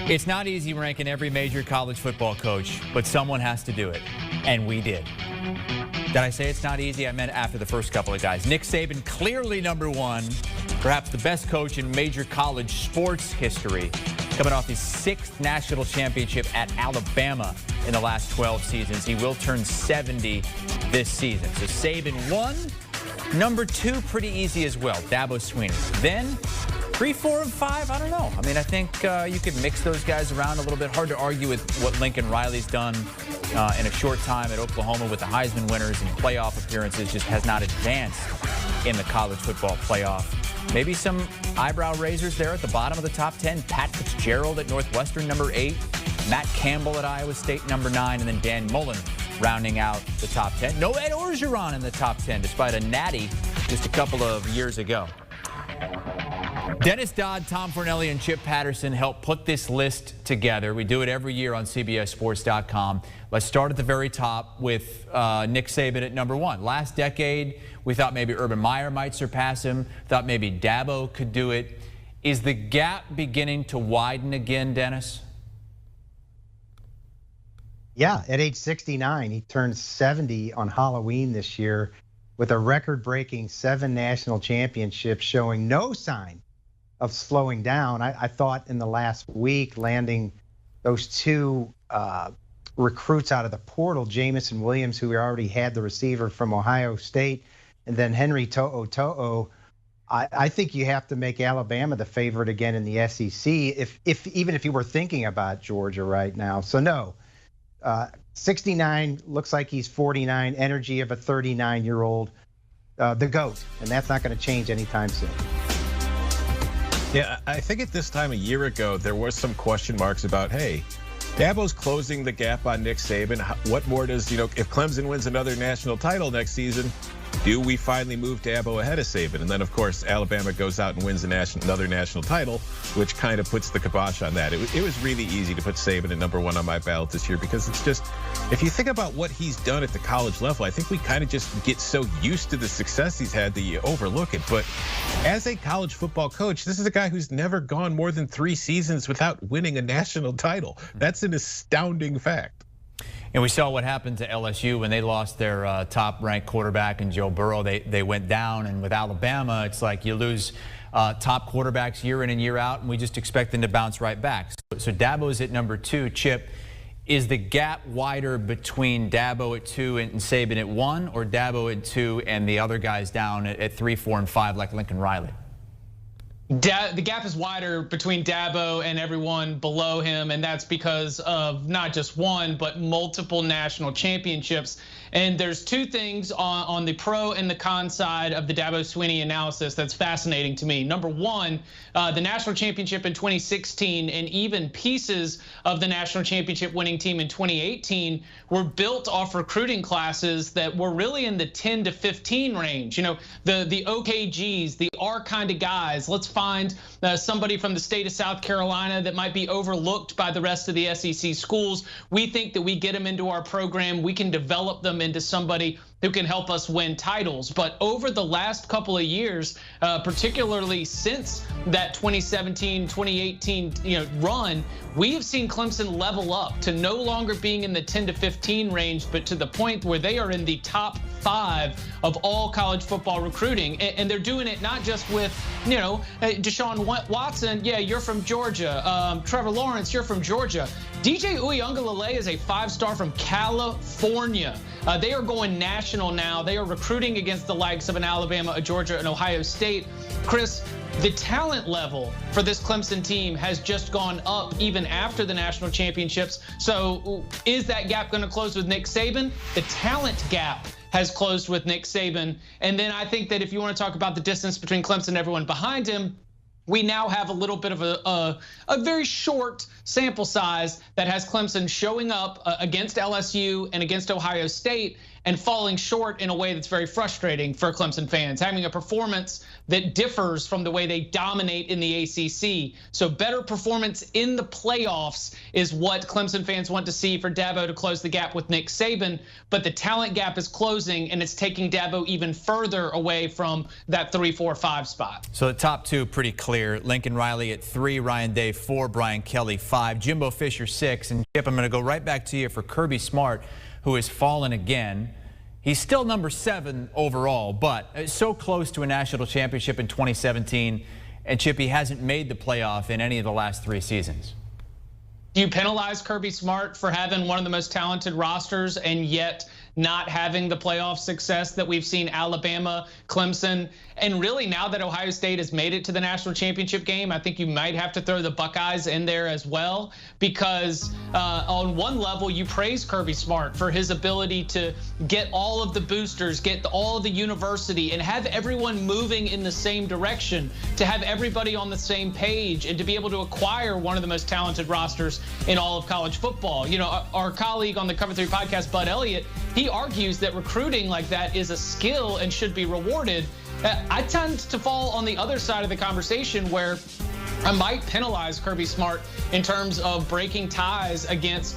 It's not easy ranking every major college football coach, but someone has to do it, and we did. Did I say it's not easy? I meant after the first couple of guys. Nick Saban, clearly number one, perhaps the best coach in major college sports history, coming off his 6th national championship at Alabama in the last 12 seasons. He will turn 70 this season. So Saban 1, number 2, pretty easy as well, Dabo Swinney. Then 3, 4, and 5, I don't know. I mean, I think you could mix those guys around a little bit. Hard to argue with what Lincoln Riley's done in a short time at Oklahoma with the Heisman winners and playoff appearances. Just has not advanced in the college football playoff. Maybe some eyebrow raisers there at the bottom of the top 10. Pat Fitzgerald at Northwestern, number 8. Matt Campbell at Iowa State, number 9. And then Dan Mullen rounding out the top 10. No Ed Orgeron in the top 10, despite a natty just a couple of years ago. Dennis Dodd, Tom Fornelli, and Chip Patterson helped put this list together. We do it every year on CBSSports.com. Let's start at the very top with Nick Saban at number 1. Last decade, we thought maybe Urban Meyer might surpass him, thought maybe Dabo could do it. Is the gap beginning to widen again, Dennis? Yeah, at age 69, he turned 70 on Halloween this year with a record-breaking 7 national championships, showing no sign of slowing down. I thought in the last week, landing those 2 recruits out of the portal, Jamison Williams, who we already had the receiver from Ohio State, and then Henry To'o. I think you have to make Alabama the favorite again in the SEC, even if you were thinking about Georgia right now. So no, 69 looks like he's 49, energy of a 39-year-old, the GOAT, and that's not going to change anytime soon. Yeah, I think at this time a year ago, there was some question marks about, hey, Dabo's closing the gap on Nick Saban. What more does, if Clemson wins another national title next season, do we finally move Dabo ahead of Saban? And then, of course, Alabama goes out and wins another national title, which kind of puts the kibosh on that. It was really easy to put Saban at number 1 on my ballot this year because it's just, if you think about what he's done at the college level, I think we kind of just get so used to the success he's had that you overlook it. But as a college football coach, this is a guy who's never gone more than 3 seasons without winning a national title. That's an astounding fact. And we saw what happened to LSU when they lost their top-ranked quarterback in Joe Burrow. They went down, and with Alabama, it's like you lose top quarterbacks year in and year out, and we just expect them to bounce right back. So Dabo's at number 2. Chip, is the gap wider between Dabo at 2 and Saban at 1, or Dabo at 2 and the other guys down at 3, 4, and 5 like Lincoln Riley? The gap is wider between Dabo and everyone below him, and that's because of not just one, but multiple national championships. And there's 2 things on the pro and the con side of the Dabo Swinney analysis that's fascinating to me. Number 1, the national championship in 2016 and even pieces of the national championship winning team in 2018 were built off recruiting classes that were really in the 10 to 15 range. The OKGs, the R kind of guys. Let's find somebody from the state of South Carolina that might be overlooked by the rest of the SEC schools. We think that we get them into our program, we can develop them into somebody who can help us win titles. But over the last couple of years, particularly since that 2017, 2018 run, we have seen Clemson level up to no longer being in the 10 to 15 range, but to the point where they are in the top 5 of all college football recruiting. And they're doing it not just with, Deshaun Watson, yeah, you're from Georgia. Trevor Lawrence, you're from Georgia. DJ Uiagalelei is a 5-star from California. They are going national now. They are recruiting against the likes of an Alabama, a Georgia, and Ohio State. Chris, the talent level for this Clemson team has just gone up even after the national championships. So is that gap going to close with Nick Saban? The talent gap has closed with Nick Saban. And then I think that if you want to talk about the distance between Clemson and everyone behind him, we now have a little bit of a very short sample size that has Clemson showing up against LSU and against Ohio State and falling short in a way that's very frustrating for Clemson fans, having a performance that differs from the way they dominate in the ACC. So better performance in the playoffs is what Clemson fans want to see for Dabo to close the gap with Nick Saban, but the talent gap is closing and it's taking Dabo even further away from that 3, 4, 5 spot. So the top two pretty clear. Lincoln Riley at 3, Ryan Day 4, Brian Kelly 5, Jimbo Fisher 6, and Chip, I'm going to go right back to you for Kirby Smart, who has fallen again. He's still number 7 overall, but so close to a national championship in 2017, and Chip, he hasn't made the playoff in any of the last 3 seasons. Do you penalize Kirby Smart for having one of the most talented rosters and yet not having the playoff success that we've seen Alabama, Clemson, and really now that Ohio State has made it to the national championship game, I think you might have to throw the Buckeyes in there as well, because on one level you praise Kirby Smart for his ability to get all of the boosters, get all of the university, and have everyone moving in the same direction, to have everybody on the same page, and to be able to acquire one of the most talented rosters in all of college football. You know, our colleague on the Cover 3 podcast, Bud Elliott, he argues that recruiting like that is a skill and should be rewarded. I tend to fall on the other side of the conversation where I might penalize Kirby Smart in terms of breaking ties against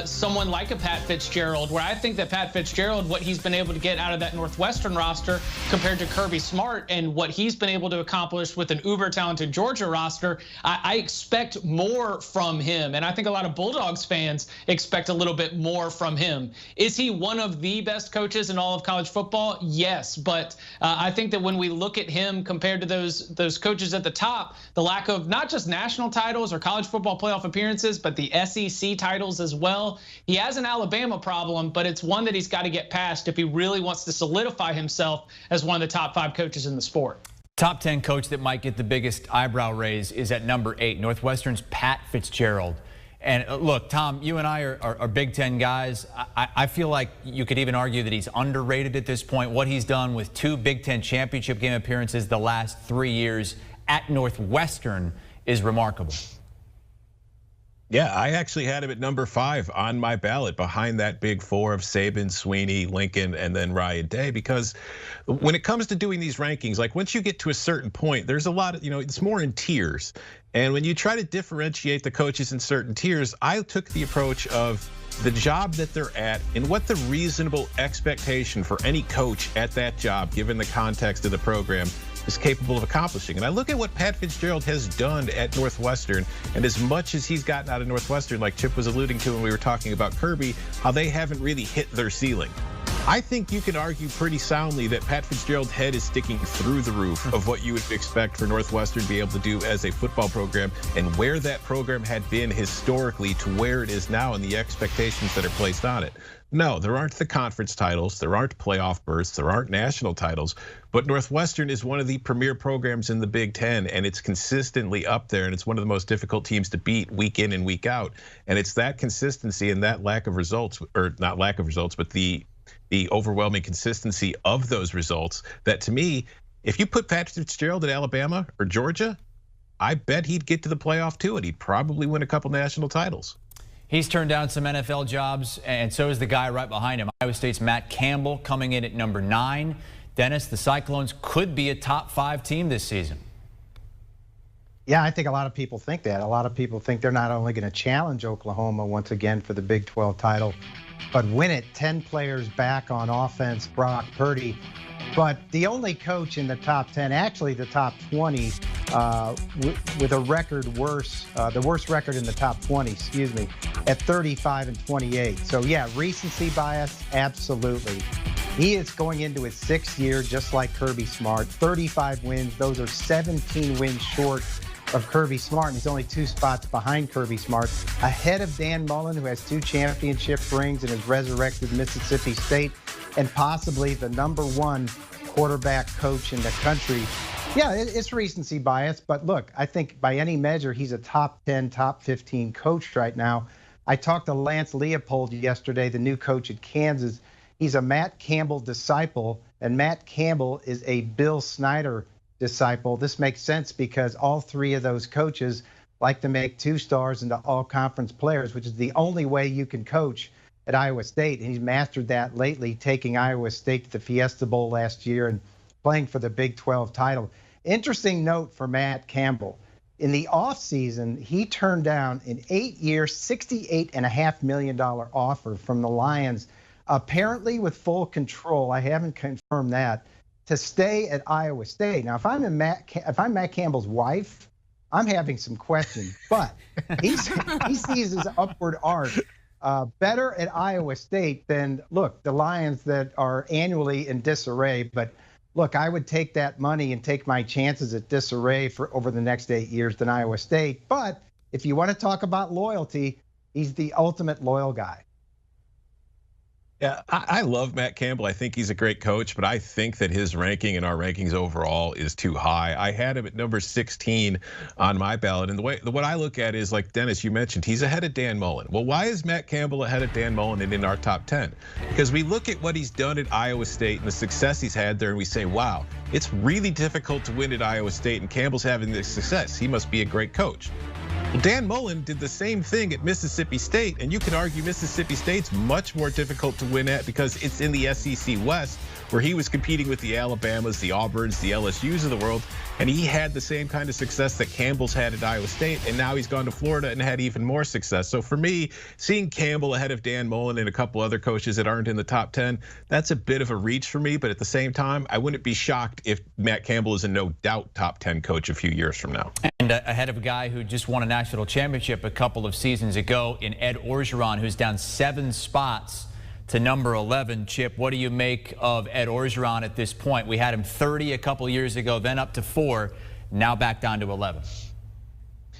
someone like a Pat Fitzgerald, where I think that Pat Fitzgerald, what he's been able to get out of that Northwestern roster compared to Kirby Smart and what he's been able to accomplish with an uber talented Georgia roster, I expect more from him. And I think a lot of Bulldogs fans expect a little bit more from him. Is he one of the best coaches in all of college football? Yes, but I think that when we look at him compared to those coaches at the top, the lack of not just national titles or college football playoff appearances, but the SEC titles as well. He has an Alabama problem, but it's one that he's got to get past if he really wants to solidify himself as one of the top 5 coaches in the sport. Top 10 coach that might get the biggest eyebrow raise is at number 8, Northwestern's Pat Fitzgerald. And look, Tom, you and I are Big Ten guys. I feel like you could even argue that he's underrated at this point. What he's done with 2 Big Ten championship game appearances the last 3 years at Northwestern is remarkable. Yeah, I actually had him at number 5 on my ballot behind that big 4 of Saban, Swinney, Lincoln, and then Ryan Day, because when it comes to doing these rankings, like once you get to a certain point, there's a lot of, it's more in tiers. And when you try to differentiate the coaches in certain tiers, I took the approach of the job that they're at and what the reasonable expectation for any coach at that job, given the context of the program, is capable of accomplishing. And I look at what Pat Fitzgerald has done at Northwestern, and as much as he's gotten out of Northwestern, like Chip was alluding to when we were talking about Kirby, how they haven't really hit their ceiling. I think you can argue pretty soundly that Pat Fitzgerald's head is sticking through the roof of what you would expect for Northwestern to be able to do as a football program, and where that program had been historically to where it is now and the expectations that are placed on it. No, there aren't the conference titles, there aren't playoff berths, there aren't national titles, but Northwestern is one of the premier programs in the Big Ten, and it's consistently up there, and it's one of the most difficult teams to beat week in and week out. And it's that consistency and that lack of results, or not lack of results, but the overwhelming consistency of those results that, to me, if you put Pat Fitzgerald at Alabama or Georgia, I bet he'd get to the playoff too, and he'd probably win a couple national titles. He's turned down some NFL jobs, and so is the guy right behind him. Iowa State's Matt Campbell coming in at number 9. Dennis, the Cyclones could be a top 5 team this season. Yeah, I think a lot of people think that. A lot of people think they're not only going to challenge Oklahoma once again for the Big 12 title, but win it. 10 players back on offense, Brock Purdy. But the only coach in the top 10, actually the top 20, with a record worse, the worst record in the top 20, excuse me, at 35-28. So yeah, recency bias, absolutely. He is going into his 6th year, just like Kirby Smart. 35 wins. Those are 17 wins short of Kirby Smart, and he's only 2 spots behind Kirby Smart, ahead of Dan Mullen, who has 2 championship rings and has resurrected Mississippi State, and possibly the #1 quarterback coach in the country. Yeah, it's recency bias, but look, I think by any measure, he's a top 10, top 15 coach right now. I talked to Lance Leopold yesterday, the new coach at Kansas. He's a Matt Campbell disciple, and Matt Campbell is a Bill Snyder disciple. This makes sense because all 3 of those coaches like to make 2 stars into all-conference players, which is the only way you can coach at Iowa State, and he's mastered that lately, taking Iowa State to the Fiesta Bowl last year and playing for the Big 12 title. Interesting note for Matt Campbell. In the offseason, he turned down an 8-year, $68.5 million offer from the Lions, apparently with full control. I haven't confirmed that, to stay at Iowa State. Now, if I'm Matt Campbell's wife, I'm having some questions, but he sees his upward arc better at Iowa State than, look, the Lions that are annually in disarray. But look, I would take that money and take my chances at disarray for over the next 8 years than Iowa State. But if you want to talk about loyalty, he's the ultimate loyal guy. Yeah, I love Matt Campbell. I think he's a great coach, but I think that his ranking and our rankings overall is too high. I had him at number 16 on my ballot. And what I look at is, like Dennis, you mentioned, he's ahead of Dan Mullen. Well, why is Matt Campbell ahead of Dan Mullen and in our top 10? Because we look at what he's done at Iowa State and the success he's had there, and we say, wow, it's really difficult to win at Iowa State, and Campbell's having this success. He must be a great coach. Well, Dan Mullen did the same thing at Mississippi State, and you can argue Mississippi State's much more difficult to win at because it's in the SEC West, where he was competing with the Alabamas, the Auburns, the LSUs of the world, and he had the same kind of success that Campbell's had at Iowa State, and now he's gone to Florida and had even more success. So for me, seeing Campbell ahead of Dan Mullen and a couple other coaches that aren't in the top 10, that's a bit of a reach for me, but at the same time, I wouldn't be shocked if Matt Campbell is a no doubt top 10 coach a few years from now. And ahead of a guy who just won a national championship a couple of seasons ago in Ed Orgeron, who's down 7 spots to number 11. Chip, what do you make of Ed Orgeron at this point? We had him 30 a couple years ago, then up to 4, now back down to 11.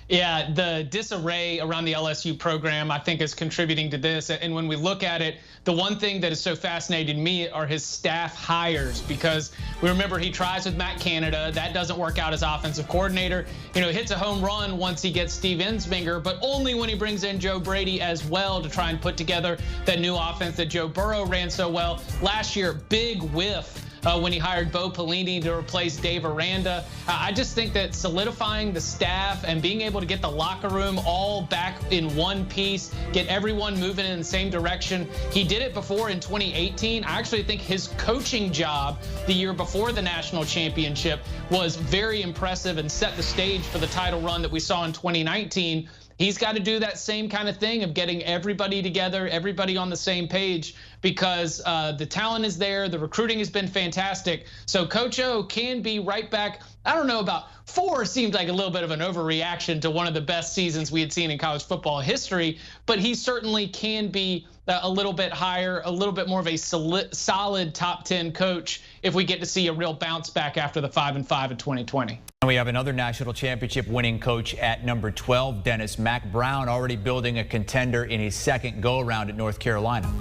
Yeah, the disarray around the LSU program, I think, is contributing to this. And when we look at it, the one thing that is so fascinating to me are his staff hires, because we remember he tries with Matt Canada. That doesn't work out as offensive coordinator. You know, hits a home run once he gets Steve Ensminger, but only when he brings in Joe Brady as well to try and put together that new offense that Joe Burrow ran so well. Last year, big whiff when he hired Bo Pelini to replace Dave Aranda. I just think that solidifying the staff and being able to get the locker room all back in one piece, get everyone moving in the same direction. He did it before in 2018. I actually think his coaching job the year before the national championship was very impressive and set the stage for the title run that we saw in 2019. He's got to do that same kind of thing of getting everybody together, everybody on the same page, because the talent is there. The recruiting has been fantastic. So Coach O can be right back. I don't know, about 4 seemed like a little bit of an overreaction to one of the best seasons we had seen in college football history, but he certainly can be a little bit higher, a little bit more of a solid top 10 coach if we get to see a real bounce back after the 5-5 in 2020. And we have another national championship winning coach at number 12, Dennis. Mack Brown, already building a contender in his second go-around at North Carolina.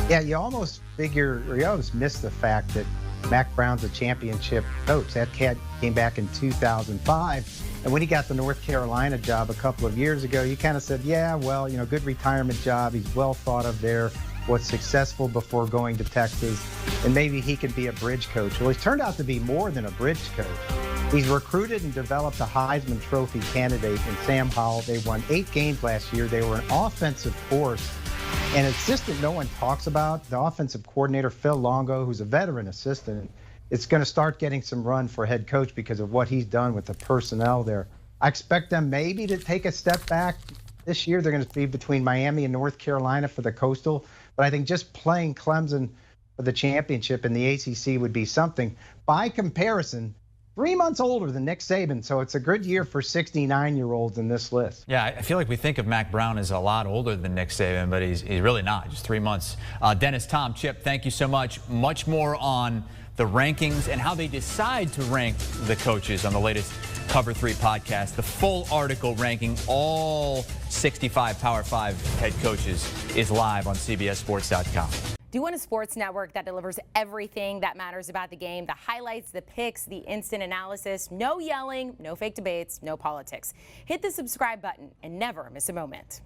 Yeah, you almost figure, or you almost miss the fact that Mack Brown's a championship coach. That cat came back in 2005. And when he got the North Carolina job a couple of years ago, you kind of said, yeah, well, you know, good retirement job. He's well thought of there, was successful before going to Texas, and maybe he could be a bridge coach. Well, he's turned out to be more than a bridge coach. He's recruited and developed a Heisman Trophy candidate in Sam Howell. They won 8 games last year. They were an offensive force. And an assistant no one talks about, the offensive coordinator, Phil Longo, who's a veteran assistant, it's going to start getting some run for head coach because of what he's done with the personnel there. I expect them maybe to take a step back this year. They're going to be between Miami and North Carolina for the Coastal. But I think just playing Clemson for the championship in the ACC would be something. By comparison, 3 months older than Nick Saban, so it's a good year for 69-year-olds in this list. Yeah, I feel like we think of Mack Brown as a lot older than Nick Saban, but he's really not, just 3 months. Dennis, Tom, Chip, thank you so much. Much more on the rankings and how they decide to rank the coaches on the latest Cover 3 podcast. The full article ranking all 65 Power 5 head coaches is live on CBSSports.com. Do you want a sports network that delivers everything that matters about the game? The highlights, the picks, the instant analysis, no yelling, no fake debates, no politics. Hit the subscribe button and never miss a moment.